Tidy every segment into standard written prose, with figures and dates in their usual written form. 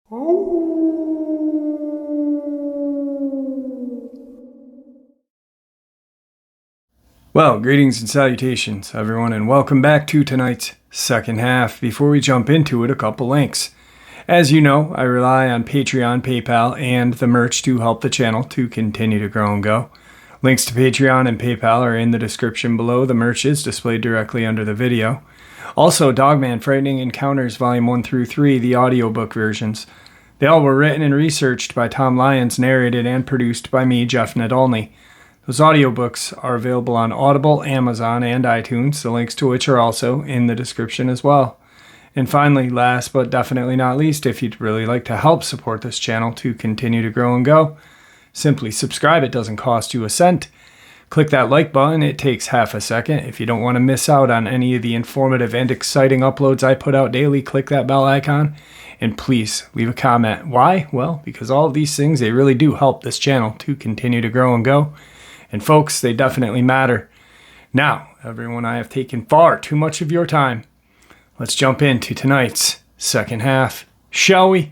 Well, greetings and salutations, everyone, and welcome back to tonight's second half. Before we jump into it, a couple links. As you know, I rely on Patreon, PayPal, and the merch to help the channel to continue to grow and go. Links to Patreon and PayPal are in the description below. The merch is displayed directly under the video. Also, Dogman Frightening Encounters Volume 1 through 3, the audiobook versions. They all were written and researched by Tom Lyons, narrated and produced by me, Jeff Nadolny. Those audiobooks are available on Audible, Amazon, and iTunes, the links to which are also in the description as well. And finally, last but definitely not least, if you'd really like to help support this channel to continue to grow and go, simply subscribe. It doesn't cost you a cent. Click that like button. It takes half a second. If you don't want to miss out on any of the informative and exciting uploads I put out daily, click that bell icon. And please leave a comment. Why? Well, because all of these things, they really do help this channel to continue to grow and go. And folks, they definitely matter. Now, everyone, I have taken far too much of your time. Let's jump into tonight's second half, shall we?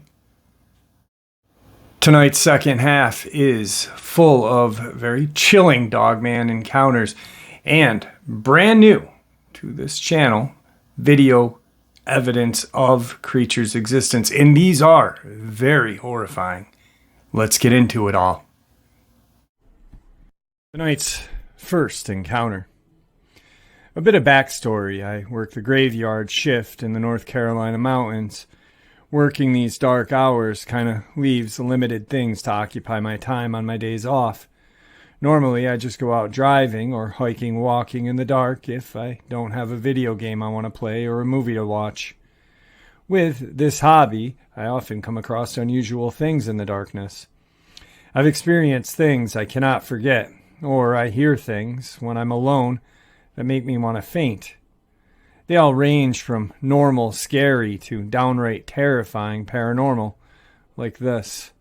Tonight's second half is full of very chilling Dogman encounters and brand new to this channel, video evidence of creatures' existence. And these are very horrifying. Let's get into it all. Tonight's first encounter. A bit of backstory. I work the graveyard shift in the North Carolina mountains. Working these dark hours kind of leaves limited things to occupy my time on my days off. Normally, I just go out driving or hiking, walking in the dark if I don't have a video game I want to play or a movie to watch. With this hobby, I often come across unusual things in the darkness. I've experienced things I cannot forget, or I hear things when I'm alone that make me want to faint. They all range from normal, scary, to downright terrifying paranormal, like this.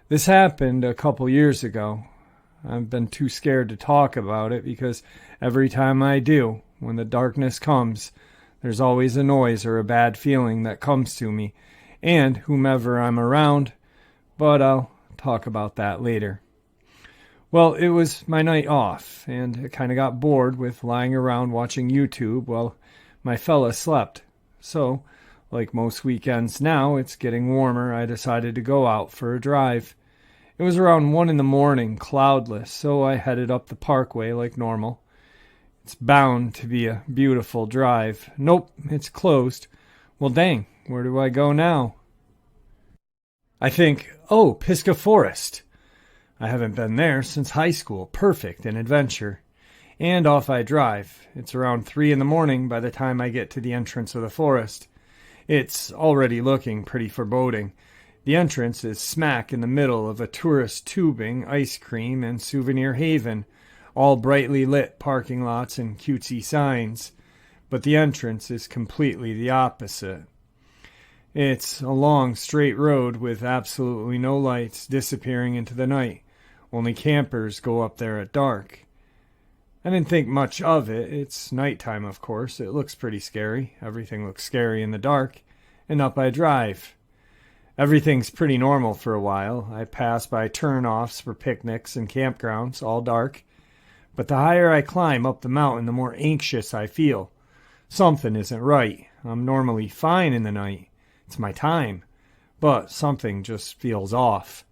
This happened a couple years ago. I've been too scared to talk about it because every time I do, when the darkness comes, there's always a noise or a bad feeling that comes to me, and whomever I'm around, but I'll talk about that later. Well, it was my night off, and I kind of got bored with lying around watching YouTube while my fella slept. So, like most weekends now, it's getting warmer, I decided to go out for a drive. It was around 1 in the morning, cloudless, so I headed up the parkway like normal. It's bound to be a beautiful drive. Nope, it's closed. Well, dang, where do I go now? I think, oh, Pisgah Forest. I haven't been there since high school. Perfect, an adventure. And off I drive. It's around 3 in the morning by the time I get to the entrance of the forest. It's already looking pretty foreboding. The entrance is smack in the middle of a tourist tubing, ice cream, and souvenir haven, all brightly lit parking lots and cutesy signs. But the entrance is completely the opposite. It's a long, straight road with absolutely no lights disappearing into the night. Only campers go up there at dark. I didn't think much of it. It's nighttime, of course. It looks pretty scary. Everything looks scary in the dark. And up I drive. Everything's pretty normal for a while. I pass by turn-offs for picnics and campgrounds, all dark. But the higher I climb up the mountain, the more anxious I feel. Something isn't right. I'm normally fine in the night. It's my time. But something just feels off.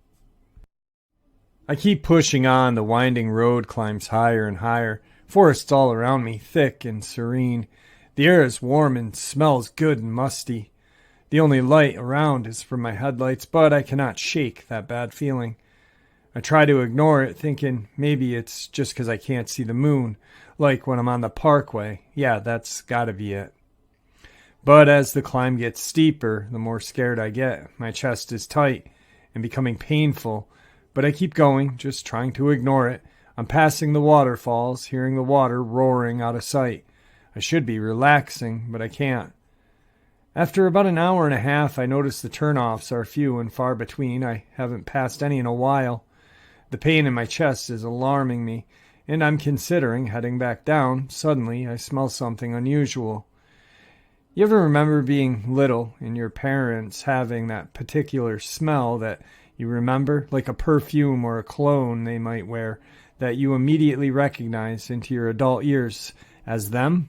I keep pushing on. The winding road climbs higher and higher. Forests all around me, thick and serene. The air is warm and smells good and musty. The only light around is from my headlights, but I cannot shake that bad feeling. I try to ignore it, thinking maybe it's just because I can't see the moon, like when I'm on the parkway. Yeah, that's gotta be it. But as the climb gets steeper, the more scared I get. My chest is tight and becoming painful. But I keep going, just trying to ignore it. I'm passing the waterfalls, hearing the water roaring out of sight. I should be relaxing, but I can't. After about an hour and a half, I notice the turnoffs are few and far between. I haven't passed any in a while. The pain in my chest is alarming me, and I'm considering heading back down. Suddenly, I smell something unusual. You ever remember being little and your parents having that particular smell that you remember, like a perfume or a cologne they might wear, that you immediately recognize into your adult years as them?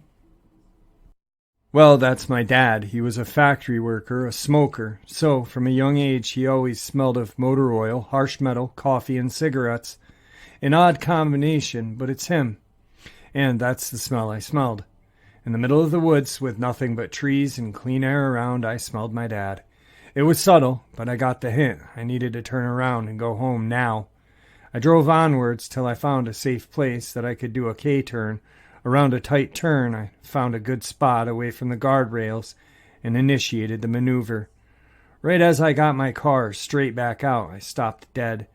Well, that's my dad. He was a factory worker, a smoker. So, from a young age, he always smelled of motor oil, harsh metal, coffee, and cigarettes. An odd combination, but it's him. And that's the smell I smelled. In the middle of the woods, with nothing but trees and clean air around, I smelled my dad. It was subtle, but I got the hint. I needed to turn around and go home now. I drove onwards till I found a safe place that I could do a K-turn. Around a tight turn, I found a good spot away from the guardrails and initiated the maneuver. Right as I got my car straight back out, I stopped dead.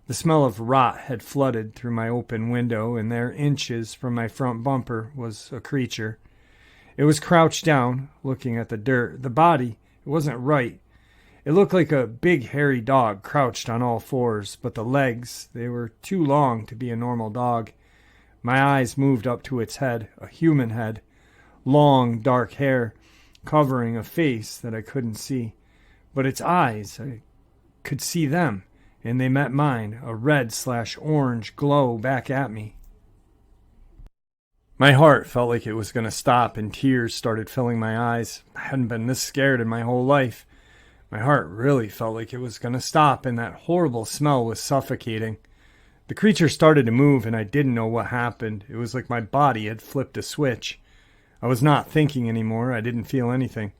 The smell of rot had flooded through my open window, and there, inches from my front bumper, was a creature. It was crouched down, looking at the dirt. The body, it wasn't right. It looked like a big hairy dog crouched on all fours, but the legs, they were too long to be a normal dog. My eyes moved up to its head, a human head, long, dark hair, covering a face that I couldn't see. But its eyes, I could see them, and they met mine, a red/orange glow back at me. My heart felt like it was going to stop, and tears started filling my eyes. I hadn't been this scared in my whole life. My heart really felt like it was going to stop, and that horrible smell was suffocating. The creature started to move, and I didn't know what happened. It was like my body had flipped a switch. I was not thinking anymore. I didn't feel anything.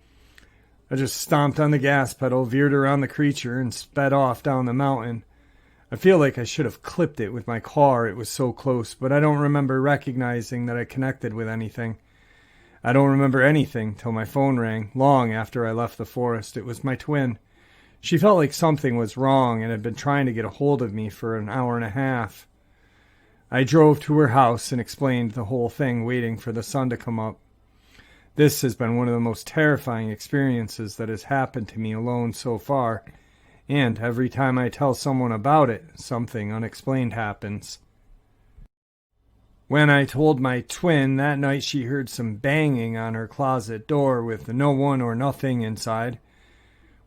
I just stomped on the gas pedal, veered around the creature, and sped off down the mountain. I feel like I should have clipped it with my car. It was so close, but I don't remember recognizing that I connected with anything. I don't remember anything till my phone rang, long after I left the forest. It was my twin. She felt like something was wrong and had been trying to get a hold of me for an hour and a half. I drove to her house and explained the whole thing, waiting for the sun to come up. This has been one of the most terrifying experiences that has happened to me alone so far, and every time I tell someone about it, something unexplained happens. When I told my twin that night, she heard some banging on her closet door with no one or nothing inside.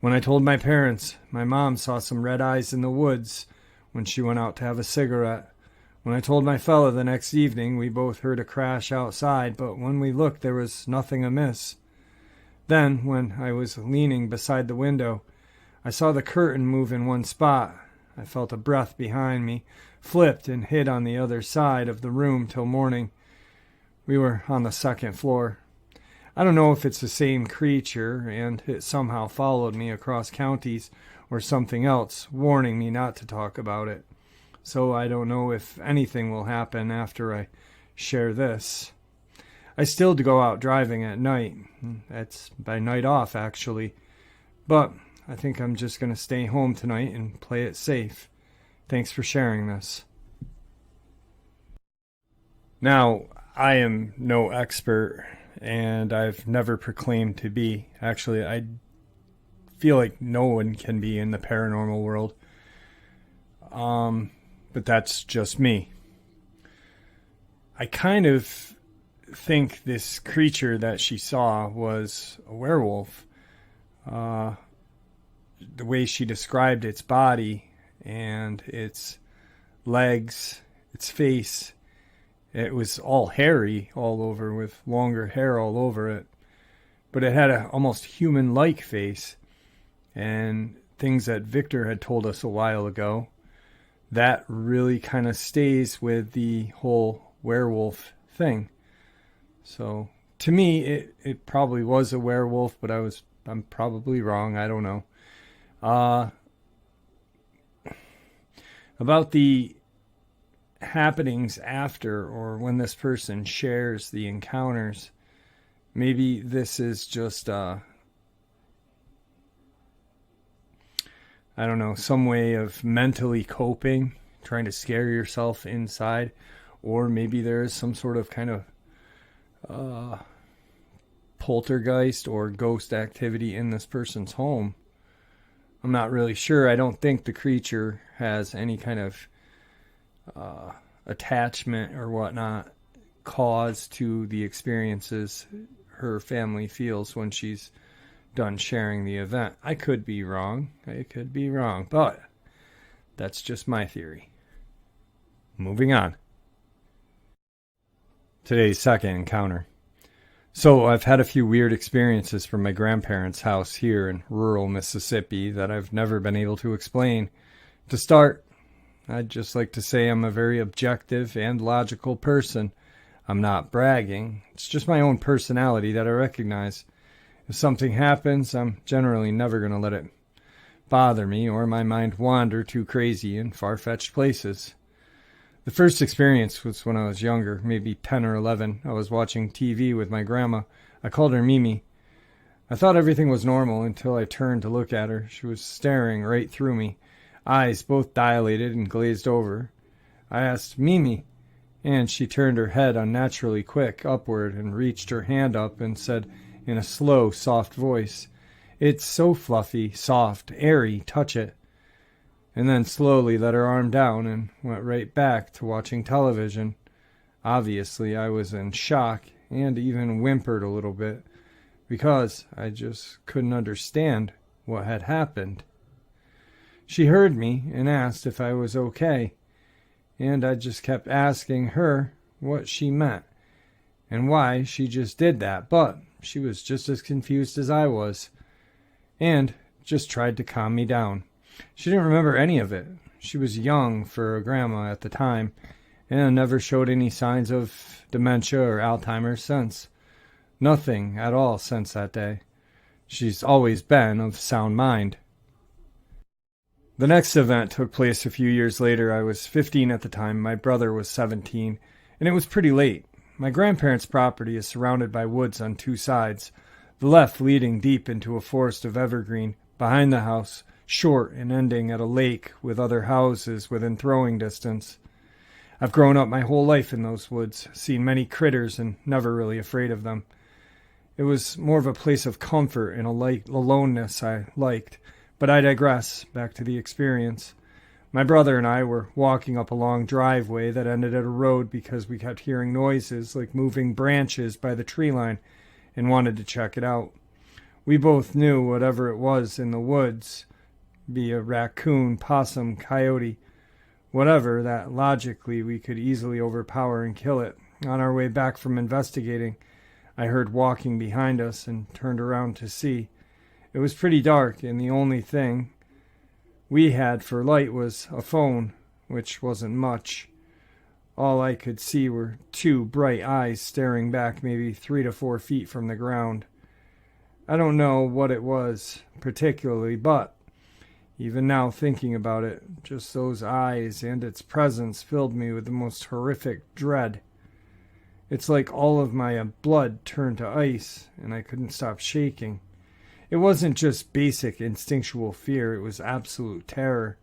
When I told my parents, my mom saw some red eyes in the woods when she went out to have a cigarette. When I told my fella the next evening, we both heard a crash outside, but when we looked, there was nothing amiss. Then, when I was leaning beside the window, I saw the curtain move in one spot. I felt a breath behind me, flipped and hid on the other side of the room till morning. We were on the second floor. I don't know if it's the same creature, and it somehow followed me across counties, or something else, warning me not to talk about it. So I don't know if anything will happen after I share this. I still go out driving at night. That's by night off, actually. But I think I'm just going to stay home tonight and play it safe. Thanks for sharing this. Now, I am no expert, and I've never proclaimed to be. Actually, I feel like no one can be in the paranormal world. But that's just me. I kind of think this creature that she saw was a werewolf. The way she described its body and its legs, its face, it was all hairy all over with longer hair all over it. But it had an almost human-like face. And things that Victor had told us a while ago, that really kind of stays with the whole werewolf thing. So to me, it probably was a werewolf, but I'm probably wrong. I don't know. About the happenings after, or when this person shares the encounters, maybe this is just I don't know, some way of mentally coping, trying to scare yourself inside, or maybe there is some sort of kind of poltergeist or ghost activity in this person's home. I'm not really sure. I don't think the creature has any kind of attachment or whatnot cause to the experiences her family feels when she's done sharing the event. I could be wrong, but that's just my theory. Moving on. Today's second encounter. So I've had a few weird experiences from my grandparents' house here in rural Mississippi that I've never been able to explain. To start, I'd just like to say I'm a very objective and logical person. I'm not bragging. It's just my own personality that I recognize. If something happens, I'm generally never going to let it bother me or my mind wander too crazy in far-fetched places. The first experience was when I was younger, maybe 10 or 11. I was watching TV with my grandma. I called her Mimi. I thought everything was normal until I turned to look at her. She was staring right through me, eyes both dilated and glazed over. I asked, "Mimi," and she turned her head unnaturally quick upward and reached her hand up and said in a slow, soft voice, "It's so fluffy, soft, airy, touch it." And then slowly let her arm down and went right back to watching television. Obviously, I was in shock and even whimpered a little bit because I just couldn't understand what had happened. She heard me and asked if I was okay, and I just kept asking her what she meant and why she just did that, but she was just as confused as I was and just tried to calm me down. She didn't remember any of it. She was young for a grandma at the time and never showed any signs of dementia or Alzheimer's since. Nothing at all since that day. She's always been of sound mind. The next event took place a few years later. I was 15 at the time. My brother was 17, and it was pretty late. My grandparents' property is surrounded by woods on two sides, the left leading deep into a forest of evergreen, behind the house, short and ending at a lake with other houses within throwing distance. I've grown up my whole life in those woods, seen many critters and never really afraid of them. It was more of a place of comfort and aloneness I liked, but I digress. Back to the experience. My brother and I were walking up a long driveway that ended at a road because we kept hearing noises like moving branches by the tree line and wanted to check it out. We both knew whatever it was in the woods, be a raccoon, possum, coyote, whatever, that logically we could easily overpower and kill it. On our way back from investigating, I heard walking behind us and turned around to see. It was pretty dark, and the only thing we had for light was a phone, which wasn't much. All I could see were two bright eyes staring back maybe 3 to 4 feet from the ground. I don't know what it was particularly, but even now thinking about it, just those eyes and its presence filled me with the most horrific dread. It's like all of my blood turned to ice, and I couldn't stop shaking. It wasn't just basic instinctual fear, it was absolute terror.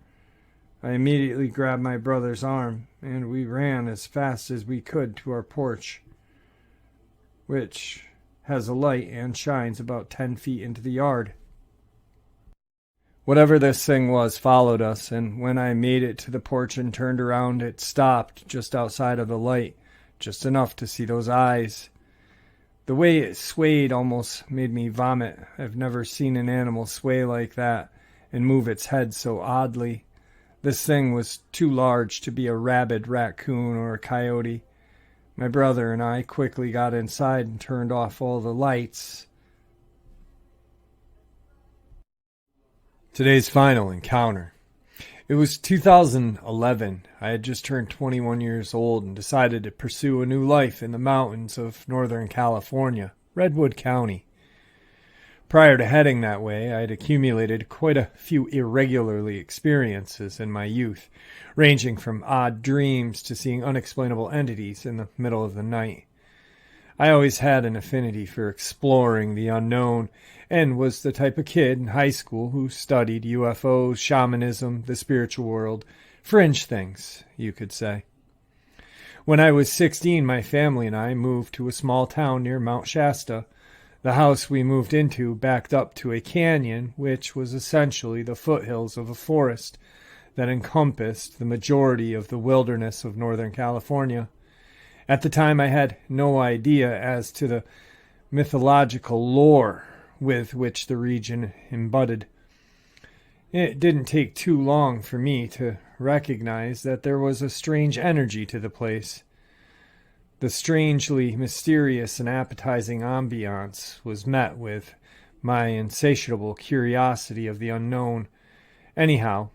I immediately grabbed my brother's arm, and we ran as fast as we could to our porch, which has a light and shines about 10 feet into the yard. Whatever this thing was followed us, and when I made it to the porch and turned around, it stopped just outside of the light, just enough to see those eyes. The way it swayed almost made me vomit. I've never seen an animal sway like that and move its head so oddly. This thing was too large to be a rabid raccoon or a coyote. My brother and I quickly got inside and turned off all the lights. Today's final encounter. It was 2011. I had just turned 21 years old and decided to pursue a new life in the mountains of Northern California, Redwood County. Prior to heading that way, I had accumulated quite a few irregularly experiences in my youth, ranging from odd dreams to seeing unexplainable entities in the middle of the night. I always had an affinity for exploring the unknown and was the type of kid in high school who studied UFOs, shamanism, the spiritual world, fringe things, you could say. When I was 16, my family and I moved to a small town near Mount Shasta. The house we moved into backed up to a canyon, which was essentially the foothills of a forest that encompassed the majority of the wilderness of Northern California. At the time, I had no idea as to the mythological lore with which the region embodied. It didn't take too long for me to recognize that there was a strange energy to the place. The strangely mysterious and appetizing ambiance was met with my insatiable curiosity of the unknown. Anyhow,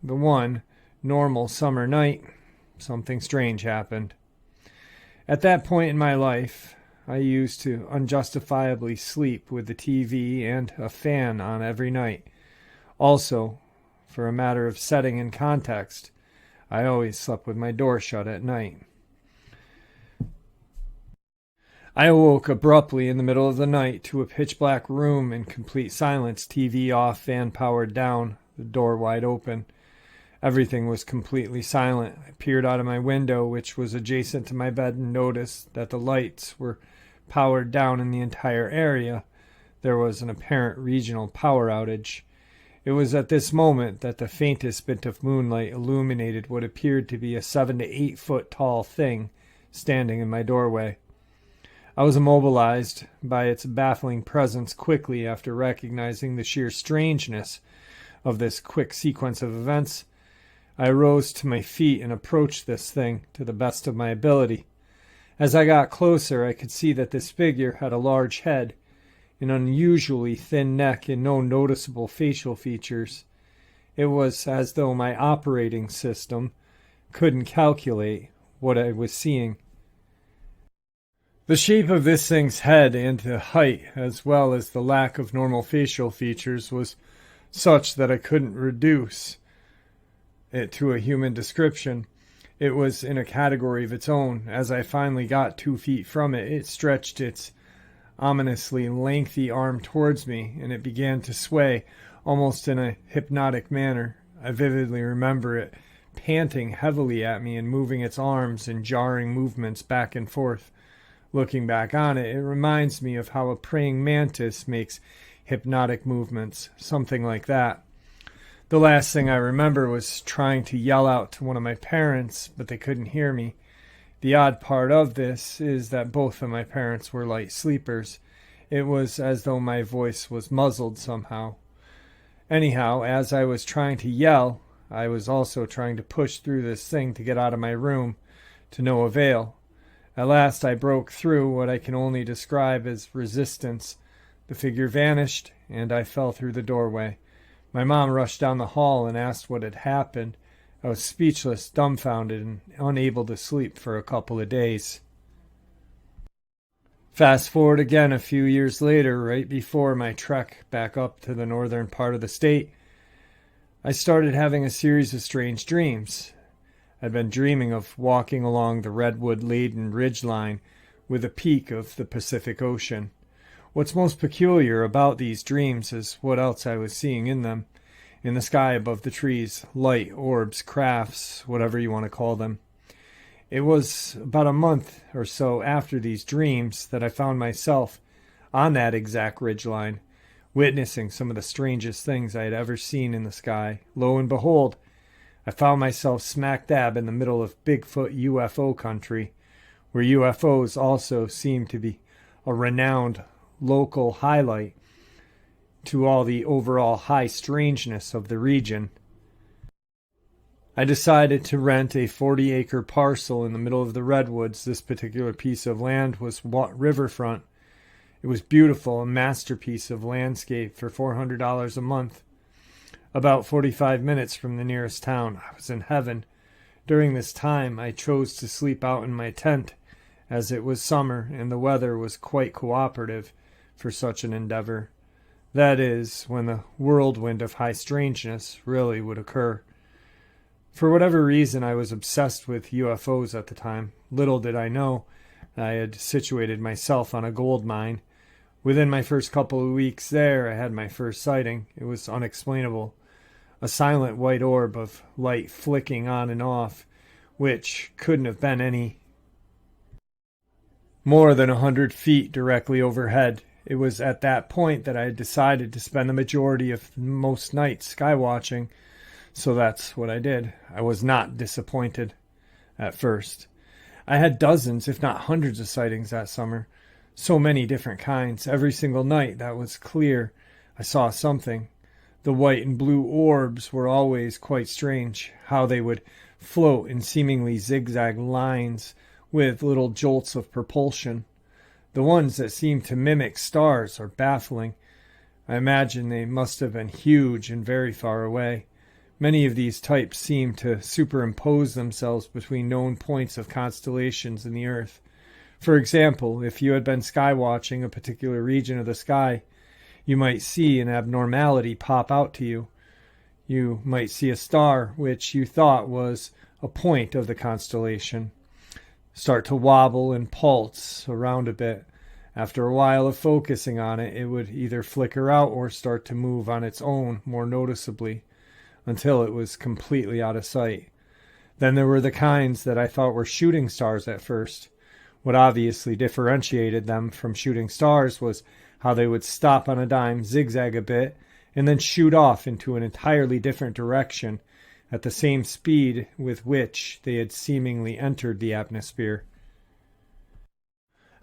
the one normal summer night, something strange happened. At that point in my life, I used to unjustifiably sleep with the TV and a fan on every night. Also, for a matter of setting and context, I always slept with my door shut at night. I awoke abruptly in the middle of the night to a pitch-black room in complete silence, TV off, fan powered down, the door wide open. Everything was completely silent. I peered out of my window, which was adjacent to my bed, and noticed that the lights were powered down in the entire area. There was an apparent regional power outage. It was at this moment that the faintest bit of moonlight illuminated what appeared to be a 7 to 8 foot tall thing standing in my doorway. I was immobilized by its baffling presence quickly after recognizing the sheer strangeness of this quick sequence of events. I rose to my feet and approached this thing to the best of my ability. As I got closer, I could see that this figure had a large head, an unusually thin neck, and no noticeable facial features. It was as though my operating system couldn't calculate what I was seeing. The shape of this thing's head and the height, as well as the lack of normal facial features, was such that I couldn't reduce it to a human description. It was in a category of its own. As I finally got 2 feet from it, it stretched its ominously lengthy arm towards me, and it began to sway, almost in a hypnotic manner. I vividly remember it panting heavily at me and moving its arms in jarring movements back and forth. Looking back on it, it reminds me of how a praying mantis makes hypnotic movements, something like that. The last thing I remember was trying to yell out to one of my parents, but they couldn't hear me. The odd part of this is that both of my parents were light sleepers. It was as though my voice was muzzled somehow. Anyhow, as I was trying to yell, I was also trying to push through this thing to get out of my room, to no avail. At last I broke through what I can only describe as resistance. The figure vanished, and I fell through the doorway. My mom rushed down the hall and asked what had happened. I was speechless, dumbfounded, and unable to sleep for a couple of days. Fast forward again a few years later, right before my trek back up to the northern part of the state, I started having a series of strange dreams. I'd been dreaming of walking along the redwood-laden ridgeline with a peak of the Pacific Ocean. What's most peculiar about these dreams is what else I was seeing in them. In the sky above the trees, light, orbs, crafts, whatever you want to call them. It was about a month or so after these dreams that I found myself on that exact ridgeline, witnessing some of the strangest things I had ever seen in the sky. Lo and behold, I found myself smack dab in the middle of Bigfoot UFO country, where UFOs also seem to be a renowned local highlight to all the overall high strangeness of the region. I decided to rent a 40-acre parcel in the middle of the redwoods. This particular piece of land was riverfront. It was beautiful, a masterpiece of landscape for $400 a month. About 45 minutes from the nearest town. I was in heaven. During this time, I chose to sleep out in my tent, as it was summer and the weather was quite cooperative for such an endeavor. That is, when the whirlwind of high strangeness really would occur. For whatever reason, I was obsessed with UFOs at the time. Little did I know I had situated myself on a gold mine. Within my first couple of weeks there, I had my first sighting. It was unexplainable. A silent white orb of light flicking on and off, which couldn't have been any more than 100 feet directly overhead. It was at that point that I had decided to spend the majority of most nights skywatching, so that's what I did. I was not disappointed at first. I had dozens, if not hundreds of sightings that summer. So many different kinds. Every single night that was clear, I saw something. The white and blue orbs were always quite strange, how they would float in seemingly zigzag lines with little jolts of propulsion. The ones that seemed to mimic stars are baffling. I imagine they must have been huge and very far away. Many of these types seem to superimpose themselves between known points of constellations in the earth. For example, if you had been skywatching a particular region of the sky, you might see an abnormality pop out to you. You might see a star which you thought was a point of the constellation start to wobble and pulse around a bit. After a while of focusing on it, it would either flicker out or start to move on its own more noticeably until it was completely out of sight. Then there were the kinds that I thought were shooting stars at first. What obviously differentiated them from shooting stars was how they would stop on a dime, zigzag a bit, and then shoot off into an entirely different direction at the same speed with which they had seemingly entered the atmosphere.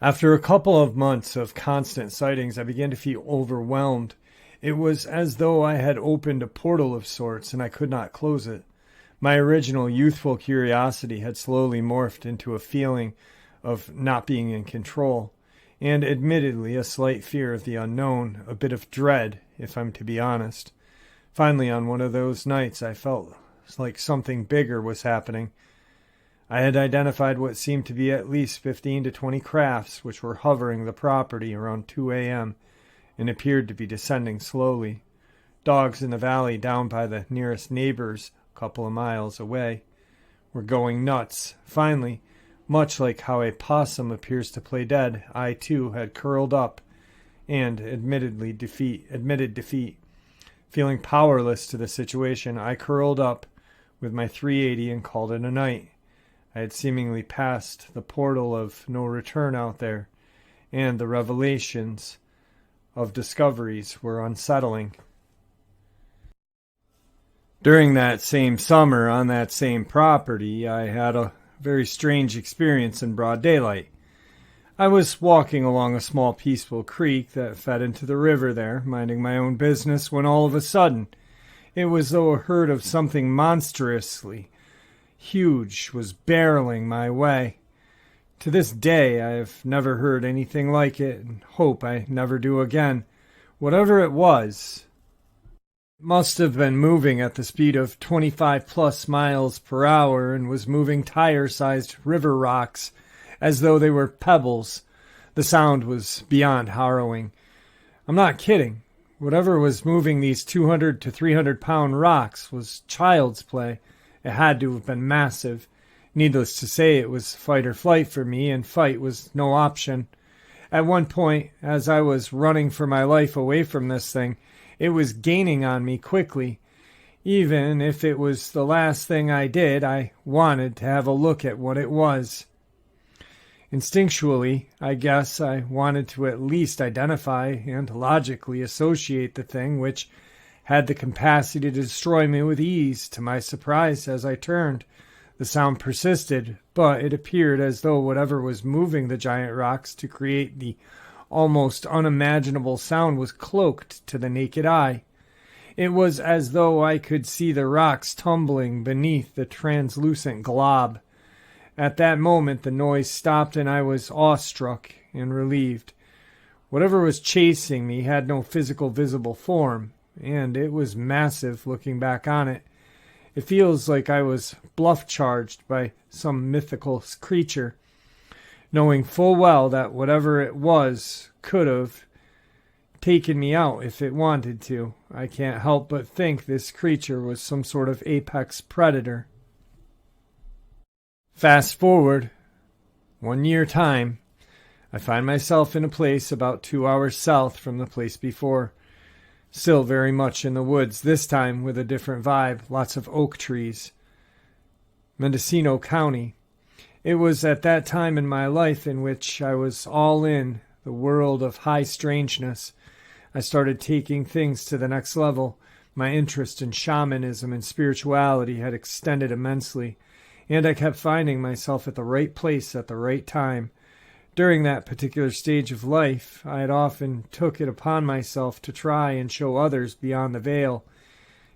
After a couple of months of constant sightings, I began to feel overwhelmed. It was as though I had opened a portal of sorts and I could not close it. My original youthful curiosity had slowly morphed into a feeling of not being in control, and admittedly a slight fear of the unknown, a bit of dread, if I'm to be honest. Finally, on one of those nights, I felt like something bigger was happening. I had identified what seemed to be at least 15 to 20 crafts which were hovering the property around 2 a.m. and appeared to be descending slowly. Dogs in the valley down by the nearest neighbors, a couple of miles away, were going nuts. Finally, much like how a possum appears to play dead, I too had curled up and admitted defeat. Feeling powerless to the situation, I curled up with my 380 and called it a night. I had seemingly passed the portal of no return out there, and the revelations of discoveries were unsettling. During that same summer, on that same property, I had a very strange experience in broad daylight. I was walking along a small peaceful creek that fed into the river there, minding my own business, when all of a sudden, it was as though a herd of something monstrously huge was barreling my way. To this day, I have never heard anything like it, and hope I never do again. Whatever it was, it must have been moving at the speed of 25 plus miles per hour and was moving tire-sized river rocks as though they were pebbles. The sound was beyond harrowing. I'm not kidding. Whatever was moving these 200 to 300-pound rocks was child's play. It had to have been massive. Needless to say, it was fight or flight for me, and fight was no option. At one point, as I was running for my life away from this thing, it was gaining on me quickly. Even if it was the last thing I did, I wanted to have a look at what it was. Instinctually, I guess, I wanted to at least identify and logically associate the thing which had the capacity to destroy me with ease. To my surprise, as I turned, the sound persisted, but it appeared as though whatever was moving the giant rocks to create the almost unimaginable sound was cloaked to the naked eye. It was as though I could see the rocks tumbling beneath the translucent glob. At that moment, the noise stopped, and I was awestruck and relieved. Whatever was chasing me had no physical visible form, and it was massive looking back on it. It feels like I was bluff-charged by some mythical creature, knowing full well that whatever it was could have taken me out if it wanted to. I can't help but think this creature was some sort of apex predator. Fast forward 1 year time, I find myself in a place about 2 hours south from the place before. Still very much in the woods, this time with a different vibe, lots of oak trees. Mendocino County. It was at that time in my life in which I was all in the world of high strangeness. I started taking things to the next level. My interest in shamanism and spirituality had extended immensely, and I kept finding myself at the right place at the right time. During that particular stage of life, I had often took it upon myself to try and show others beyond the veil,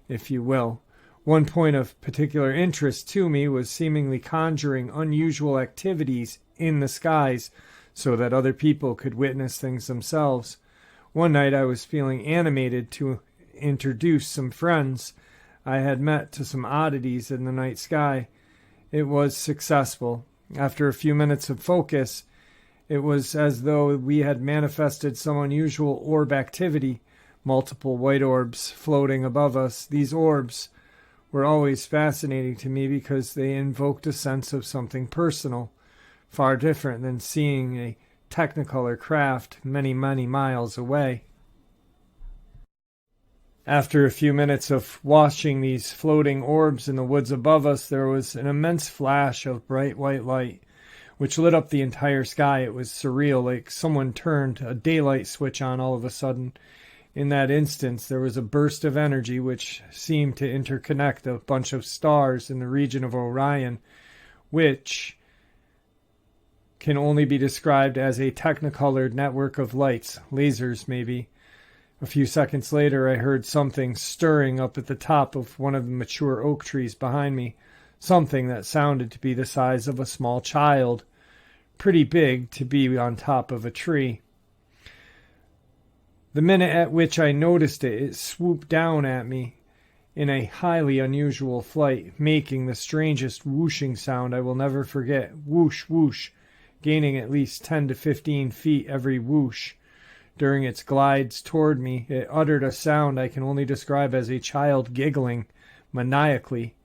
if you will. One point of particular interest to me was seemingly conjuring unusual activities in the skies so that other people could witness things themselves. One night I was feeling animated to introduce some friends I had met to some oddities in the night sky. It was successful. After a few minutes of focus, it was as though we had manifested some unusual orb activity, multiple white orbs floating above us. These orbs were always fascinating to me because they invoked a sense of something personal, far different than seeing a technicolor craft many, many miles away. After a few minutes of watching these floating orbs in the woods above us, there was an immense flash of bright white light, which lit up the entire sky. It was surreal, like someone turned a daylight switch on all of a sudden. In that instance, there was a burst of energy which seemed to interconnect a bunch of stars in the region of Orion, which can only be described as a technicolored network of lights, lasers maybe. A few seconds later, I heard something stirring up at the top of one of the mature oak trees behind me, something that sounded to be the size of a small child, pretty big to be on top of a tree. The minute at which I noticed it, it swooped down at me in a highly unusual flight, making the strangest whooshing sound I will never forget. Whoosh, whoosh, gaining at least 10 to 15 feet every whoosh. During its glides toward me, it uttered a sound I can only describe as a child giggling maniacally.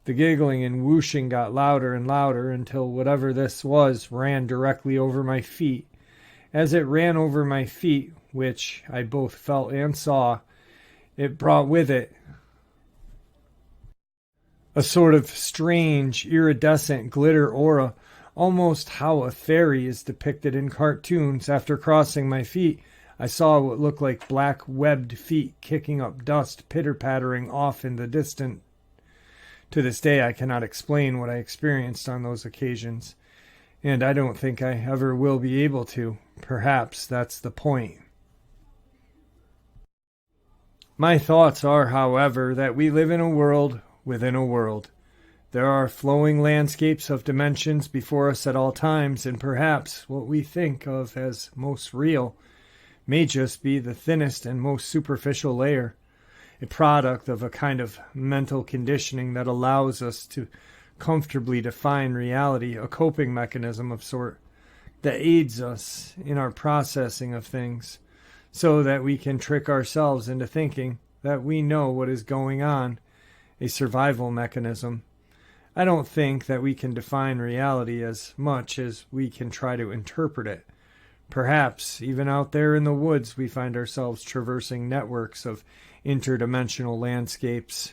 The giggling and whooshing got louder and louder until whatever this was ran directly over my feet. As it ran over my feet, which I both felt and saw, it brought with it a sort of strange, iridescent glitter aura, almost how a fairy is depicted in cartoons. After crossing my feet, I saw what looked like black webbed feet kicking up dust, pitter-pattering off in the distance. To this day, I cannot explain what I experienced on those occasions, and I don't think I ever will be able to. Perhaps that's the point. My thoughts are, however, that we live in a world within a world. There are flowing landscapes of dimensions before us at all times, and perhaps what we think of as most real may just be the thinnest and most superficial layer, a product of a kind of mental conditioning that allows us to comfortably define reality, a coping mechanism of sort that aids us in our processing of things, so that we can trick ourselves into thinking that we know what is going on, a survival mechanism. I don't think that we can define reality as much as we can try to interpret it. Perhaps, even out there in the woods, we find ourselves traversing networks of interdimensional landscapes.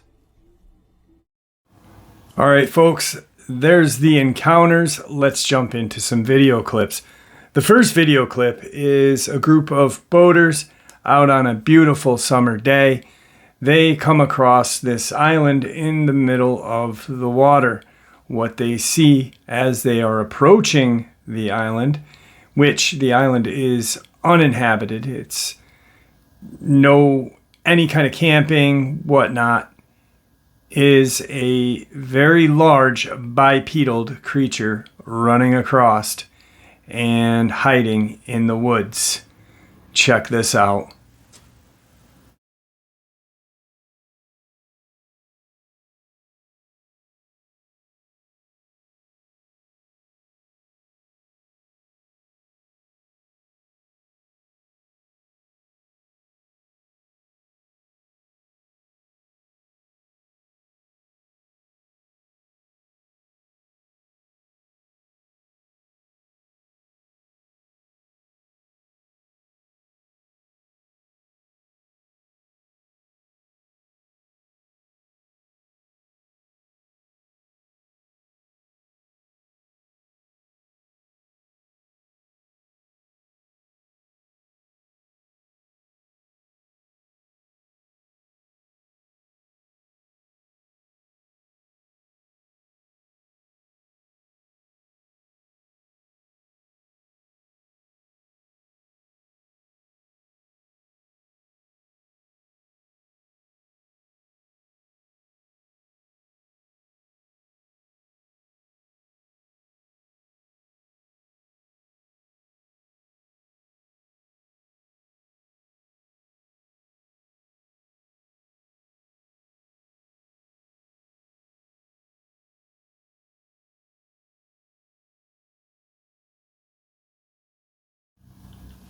All right, folks, there's the encounters. Let's jump into some video clips. The first video clip is a group of boaters out on a beautiful summer day. They come across this island in the middle of the water. What they see as they are approaching the island, which the island is uninhabited, it's no any kind of camping, whatnot, is a very large bipedal creature running across and hiding in the woods. Check this out.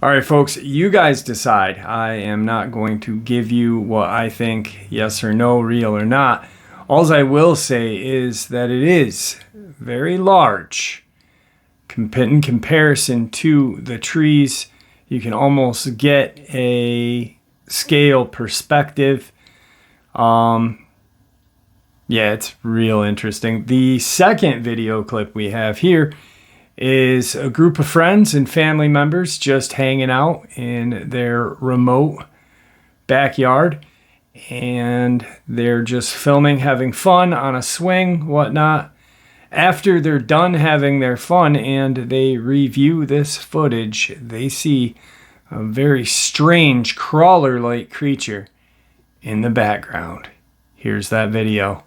All right, folks, you guys decide. I am not going to give you what I think, yes or no, real or not. All I will say is that it is very large. In comparison to the trees, you can almost get a scale perspective. Yeah, it's real interesting. The second video clip we have here is a group of friends and family members just hanging out in their remote backyard, and they're just filming, having fun on a swing, whatnot. After they're done having their fun and they review this footage, they see a very strange crawler-like creature in the background. Here's that video.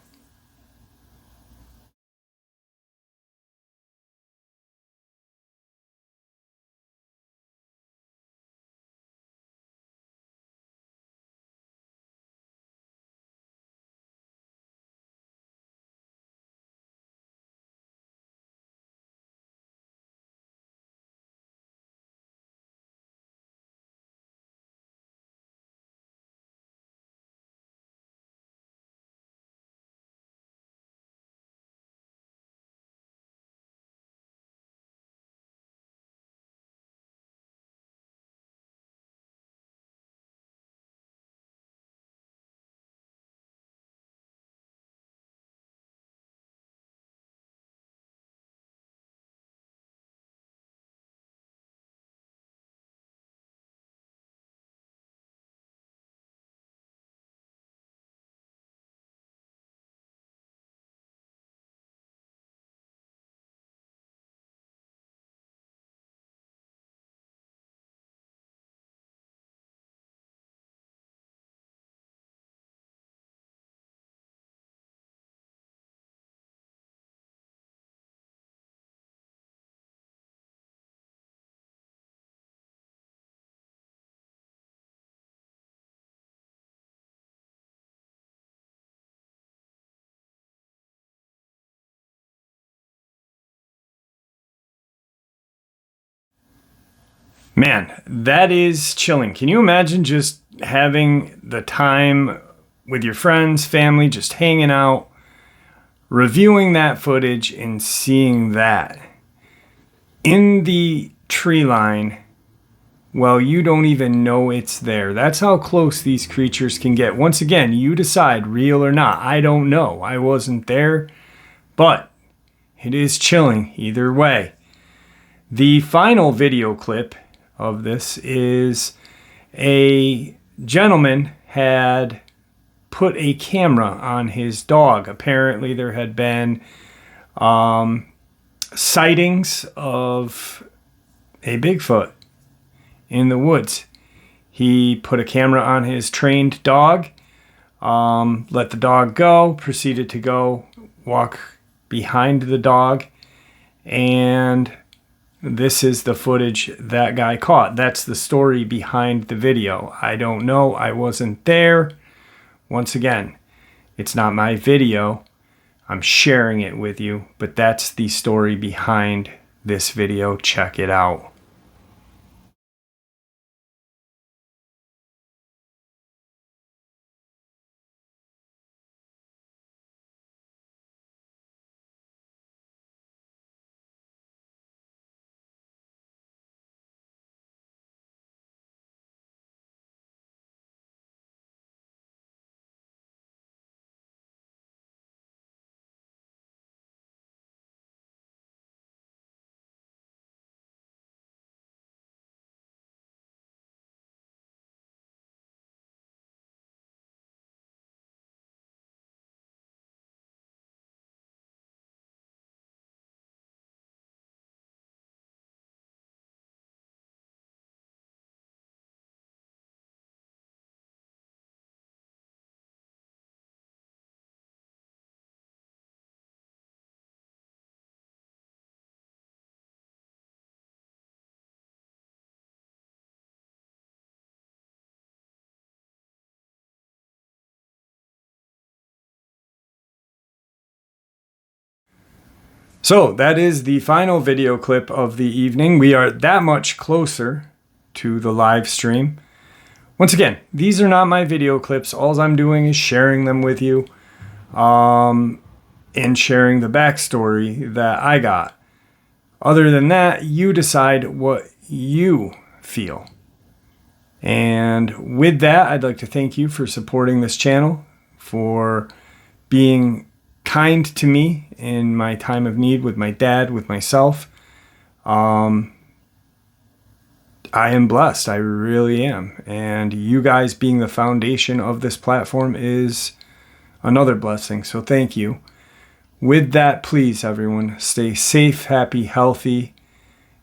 Man, that is chilling. Can you imagine just having the time with your friends, family, just hanging out, reviewing that footage and seeing that in the tree line? Well, you don't even know it's there. That's how close these creatures can get. Once again, you decide, real or not. I don't know. I wasn't there, but it is chilling either way. The final video clip of this is a gentleman had put a camera on his dog. Apparently there had been sightings of a Bigfoot in the woods. He put a camera on his trained dog, let the dog go, proceeded to go walk behind the dog, and this is the footage that guy caught. That's the story behind the video. I don't know. I wasn't there. Once again, it's not my video. I'm sharing it with you, but that's the story behind this video. Check it out. So that is the final video clip of the evening. We are that much closer to the live stream. Once again, these are not my video clips. All I'm doing is sharing them with you and sharing the backstory that I got. Other than that, you decide what you feel. And with that, I'd like to thank you for supporting this channel, for being kind to me in my time of need with my dad, with myself. I am blessed. I really am. And you guys being the foundation of this platform is another blessing. So thank you. With that, please, everyone, stay safe, happy, healthy,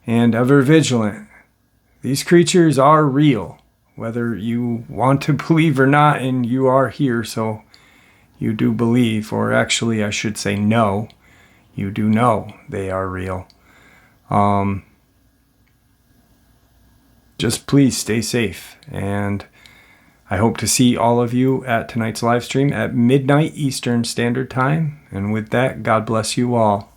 and ever vigilant. These creatures are real, whether you want to believe or not, and you are here, so you do believe, or actually I should say no, you do know they are real. Just please stay safe, and I hope to see all of you at tonight's live stream at midnight Eastern Standard Time. And with that, God bless you all.